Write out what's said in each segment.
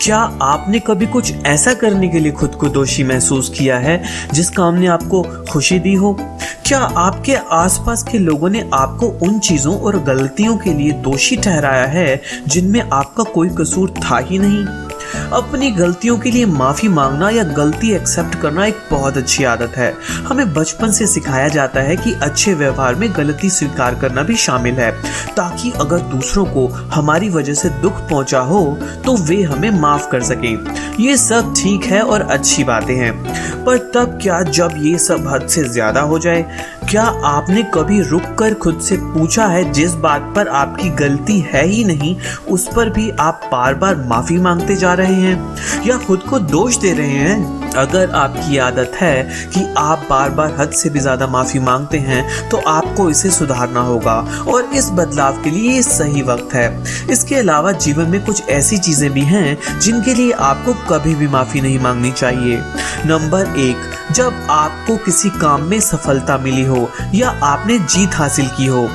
क्या आपने कभी कुछ ऐसा करने के लिए खुद को दोषी महसूस किया है जिस काम ने आपको खुशी दी हो? क्या आपके आसपास के लोगों ने आपको उन चीजों और गलतियों के लिए दोषी ठहराया है जिनमें आपका कोई कसूर था ही नहीं? अपनी गलतियों के लिए माफी मांगना या गलती एक्सेप्ट करना एक बहुत अच्छी आदत है। हमें बचपन से सिखाया जाता है कि अच्छे व्यवहार में गलती स्वीकार करना भी शामिल है, ताकि अगर दूसरों को हमारी वजह से दुख पहुंचा हो तो वे हमें माफ कर सकें। ये सब ठीक है और अच्छी बातें हैं, पर तब क्या जब ये सब हद से ज्यादा हो जाए? क्या आपने कभी रुक कर खुद से पूछा है जिस बात पर आपकी गलती है ही नहीं उस पर भी आप बार बार माफी मांगते जा रहे हैं या खुद को दोष दे रहे हैं? अगर आपकी आदत है कि आप बार बार हद से भी ज्यादा माफी मांगते हैं तो आपको इसे सुधारना होगा और इस बदलाव के लिए ये सही वक्त है। इसके अलावा जीवन में कुछ ऐसी चीजें भी हैं जिनके लिए आपको कभी भी माफी नहीं मांगनी चाहिए। नंबर 1, जब आपको किसी काम में सफलता मिली हो या आपने जीत हासिल की हो।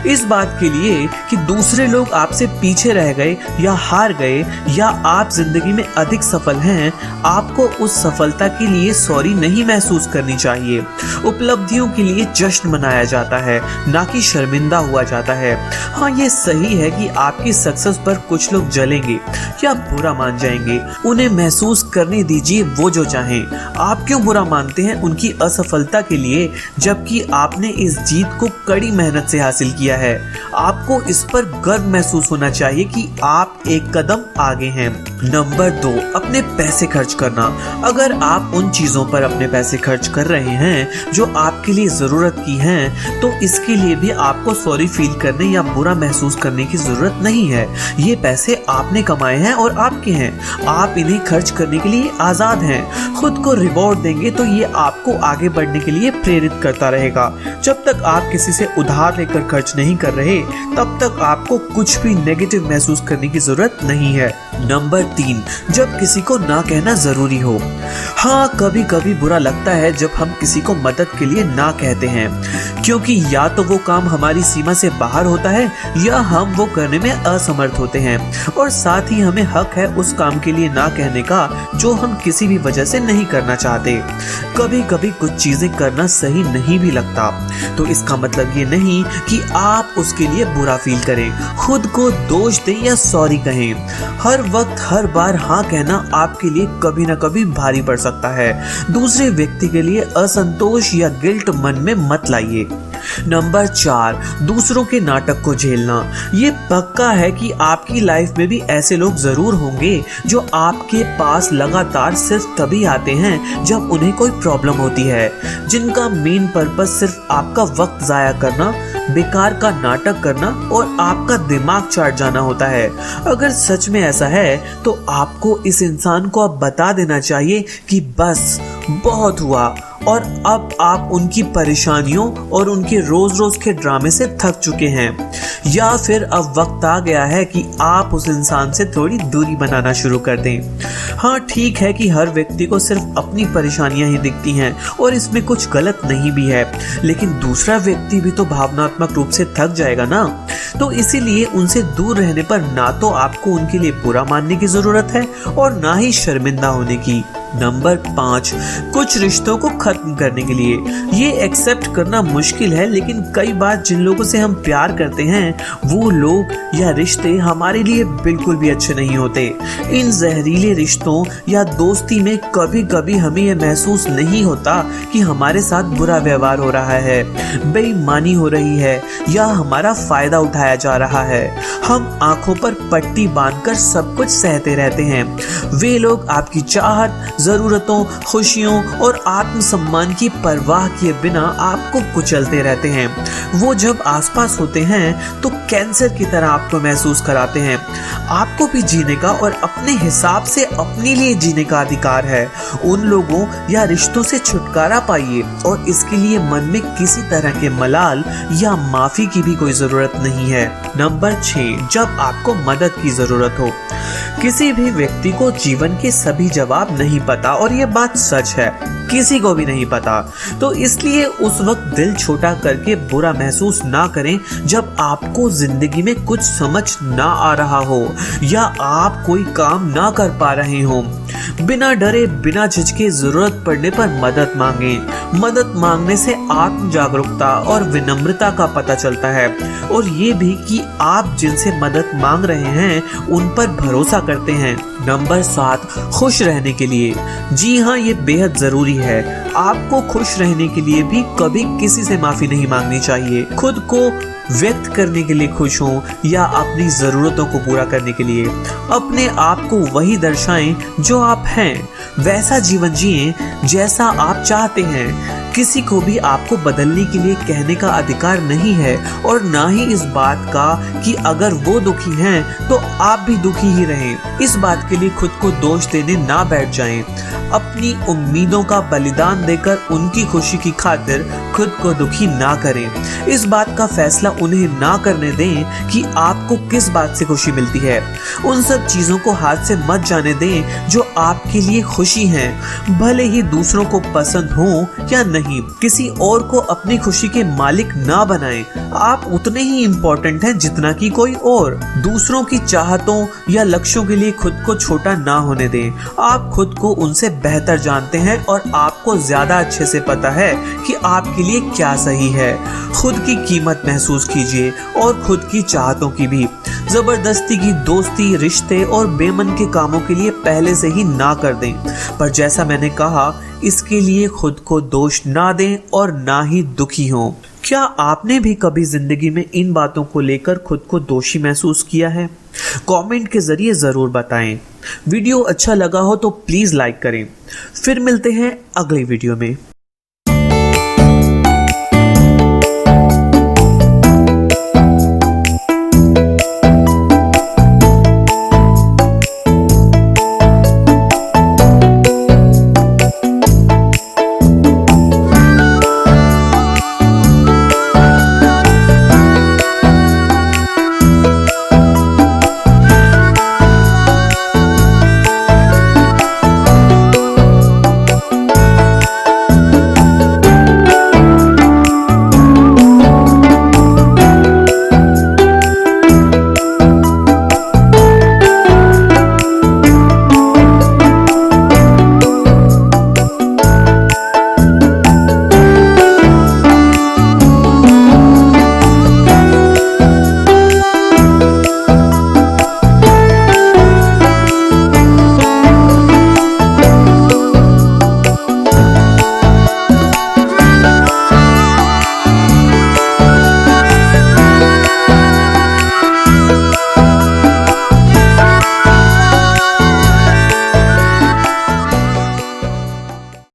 इस बात के लिए कि दूसरे लोग आपसे पीछे रह गए या हार गए या आप जिंदगी में अधिक सफल हैं, आपको उस सफलता के लिए सॉरी नहीं महसूस करनी चाहिए। उपलब्धियों के लिए जश्न मनाया जाता है, ना कि शर्मिंदा हुआ जाता है। हाँ, ये सही है कि आपकी सक्सेस पर कुछ लोग जलेंगे या बुरा मान जाएंगे। उन्हें महसूस करने दीजिए वो जो चाहें। आप क्यों बुरा मानते हैं उनकी असफलता के लिए, जबकि आपने इस जीत को कड़ी मेहनत से हासिल किया है? आपको इस पर गर्व महसूस होना चाहिए कि आप एक कदम आगे हैं। नंबर 2, अपने पैसे खर्च करना। अगर आप उन चीजों पर अपने पैसे खर्च कर रहे हैं जो आपके लिए जरूरत की हैं, तो इसके लिए भी आपको सॉरी फील करने या बुरा महसूस करने की जरूरत नहीं है। ये पैसे आपने कमाए हैं और आपके हैं। आप इन्हें खर्च करने के लिए आजाद हैं। खुद को रिवॉर्ड देंगे तो ये आपको आगे बढ़ने के लिए प्रेरित करता रहेगा। जब तक आप किसी से उधार लेकर खर्च नहीं कर रहे, तब तक आपको कुछ भी नेगेटिव महसूस करने की जरूरत नहीं है। नंबर 3, जब किसी को ना कहना जरूरी हो। हाँ, कभी कभी बुरा लगता है जब हम किसी को मदद के लिए ना कहते हैं, क्योंकि या तो वो काम हमारी सीमा से बाहर होता है या हम वो करने में असमर्थ होते हैं, और साथ ही हमें हक है उस काम के लिए ना कहने का जो हम किसी भी वजह से नहीं करना चाहते। कभी कभी कुछ चीजें करना सही नहीं भी लगता, तो इसका मतलब ये नहीं कि आप उसके लिए बुरा फील करें, खुद को दोष दें या सॉरी कहें। हर वक्त हर बार हाँ कहना आपके लिए कभी ना कभी भारी पड़ सकता है। दूसरे व्यक्ति के लिए असंतोष या गिल्ट मन में मत लाइए। नंबर 4, दूसरों के नाटक को झेलना। ये पक्का है कि आपकी लाइफ में भी ऐसे लोग जरूर होंगे जो आपके पास लगातार सिर्फ तभी आते हैं जब उन्हें कोई प्रॉब्लम होती है, जिनका मेन पर्पस सिर्फ आपका वक्त जाया करना, बेकार का नाटक करना और आपका दिमाग चाट जाना होता है। अगर सच में ऐसा है तो आपको इस इंसान को अब बता देना चाहिए कि बस बहुत हुआ और अब आप उनकी परेशानियों और उनके रोज रोज के ड्रामे से थक चुके हैं, या फिर अब वक्त आ गया है कि आप उस इंसान से थोड़ी दूरी बनाना शुरू कर दें। हाँ, ठीक है कि हर व्यक्ति को सिर्फ अपनी परेशानियां ही दिखती हैं और इसमें कुछ गलत नहीं भी है, लेकिन दूसरा व्यक्ति भी तो भावनात्मक रूप से थक जाएगा ना। तो इसीलिए उनसे दूर रहने पर ना तो आपको उनके लिए बुरा मानने की जरूरत है और ना ही शर्मिंदा होने की। नंबर 5, कुछ रिश्तों को खत्म करने के लिए। ये एक्सेप्ट करना मुश्किल है, लेकिन कई बार जिन लोगों से हम प्यार करते हैं वो लोग या रिश्ते हमारे लिए बिल्कुल भी अच्छे नहीं होते। इन जहरीले रिश्तों या दोस्ती में कभी कभी हमें यह महसूस नहीं होता कि हमारे साथ बुरा व्यवहार हो रहा है, बेईमानी हो रही है या हमारा फायदा उठाया जा रहा है। हम आंखों पर पट्टी बांधकर सब कुछ सहते रहते हैं। वे लोग आपकी चाहत, जरूरतों, खुशियों और आत्मसम्मान की परवाह किए बिना आपको कुचलते रहते हैं। वो जब आसपास होते हैं तो कैंसर की तरह आपको महसूस कराते हैं। आपको भी जीने का और अपने हिसाब से अपने लिए जीने का अधिकार है। उन लोगों या रिश्तों से छुटकारा पाइए और इसके लिए मन में किसी तरह के मलाल या माफी की भी कोई जरूरत नहीं है। नंबर 6, जब आपको मदद की जरूरत हो। किसी भी व्यक्ति को जीवन के सभी जवाब नहीं पता और ये बात सच है। किसी को भी नहीं पता। तो इसलिए उस वक्त दिल छोटा करके बुरा महसूस ना करें जब आपको जिंदगी में कुछ समझ ना आ रहा हो या आप कोई काम ना कर पा रहे हो। बिना डरे बिना झिझके जरूरत पड़ने पर मदद मांगें। मदद मांगने से आत्म जागरूकता और विनम्रता का पता चलता है और ये भी कि आप जिनसे मदद मांग रहे हैं उन पर भरोसा करते हैं। नंबर 7, खुश रहने के लिए। जी हाँ, ये बेहद जरूरी है। आपको खुश रहने के लिए भी कभी किसी से माफी नहीं मांगनी चाहिए। खुद को व्यक्त करने के लिए खुश हों या अपनी जरूरतों को पूरा करने के लिए अपने आप को वही दर्शाएं जो आप हैं। वैसा जीवन जिएं जैसा आप चाहते हैं। किसी को भी आपको बदलने के लिए कहने का अधिकार नहीं है और ना ही इस बात का कि अगर वो दुखी हैं तो आप भी दुखी ही रहें। इस बात के लिए खुद को दोष देने ना बैठ जाएं। अपनी उम्मीदों का बलिदान देकर उनकी खुशी की खातिर खुद को दुखी ना करें। इस बात का फैसला उन्हें ना करने दें कि आपको किस बात से खुशी मिलती है। उन सब चीजों को हाथ से मत जाने दें जो आपके लिए खुशी हैं, भले ही दूसरों को पसंद हो या नहीं। किसी और को अपनी खुशी के मालिक ना बनाएं। आप उतने ही इम्पोर्टेंट हैं जितना कि कोई और। दूसरों की चाहतों या लक्ष्यों के लिए खुद को छोटा ना होने दें। आप खुद को उनसे बेहतर जानते हैं और आपको ज्यादा अच्छे से पता है कि आपके लिए क्या सही है। खुद की कीमत महसूस कीजिए और खुद की चाहतों की भी। जबरदस्ती की दोस्ती, रिश्ते और बेमन के कामों के लिए पहले से ही ना कर दें। पर जैसा मैंने कहा, इसके लिए खुद को दोष ना दें और ना ही दुखी हों। क्या आपने भी कभी जिंदगी में इन बातों को लेकर खुद को दोषी महसूस किया है? कमेंट के जरिए जरूर बताएं। वीडियो अच्छा लगा हो तो प्लीज लाइक करें। फिर मिलते हैं अगली वीडियो में।